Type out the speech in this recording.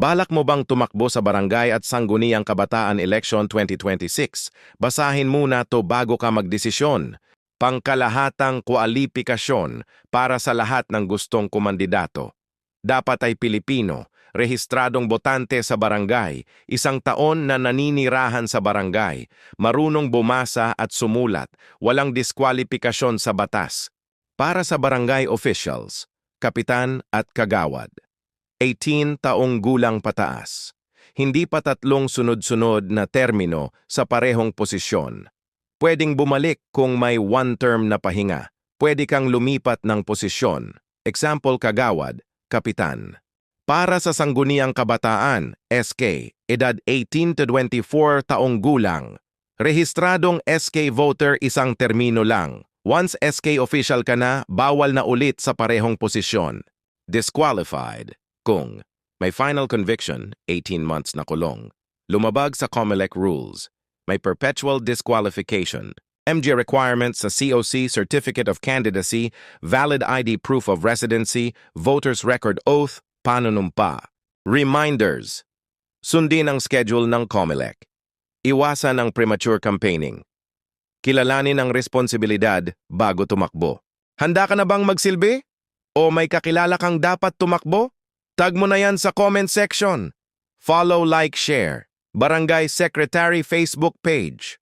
Balak mo bang tumakbo sa Barangay at Sangguniang Kabataan Election 2026? Basahin muna to bago ka magdesisyon. Pangkalahatang kwalipikasyon para sa lahat ng gustong kumandidato. Dapat ay Pilipino, rehistradong botante sa barangay, 1 taon na naninirahan sa barangay, marunong bumasa at sumulat, walang diskwalipikasyon sa batas. Para sa barangay officials, kapitan at kagawad. 18 taong gulang pataas. Hindi pa 3 sunod-sunod na termino sa parehong posisyon. Pwedeng bumalik kung may 1 term na pahinga. Pwede kang lumipat ng posisyon. Example kagawad, kapitan. Para sa Sangguniang Kabataan, SK, edad 18 to 24 taong gulang. Rehistradong SK voter 1 termino lang. Once SK official ka na, bawal na ulit sa parehong posisyon. Disqualified. Kung may final conviction, 18 months na kulong, lumabag sa COMELEC rules, may perpetual disqualification, MG requirements sa COC Certificate of Candidacy, valid ID proof of residency, voter's record oath, panunumpa. Reminders. Sundin ang schedule ng COMELEC. Iwasan ang premature campaigning. Kilalanin ang responsibilidad bago tumakbo. Handa ka na bang magsilbi? O may kakilala kang dapat tumakbo? Tag mo na yan sa comment section. Follow, like, share. Barangay Secretary Facebook page.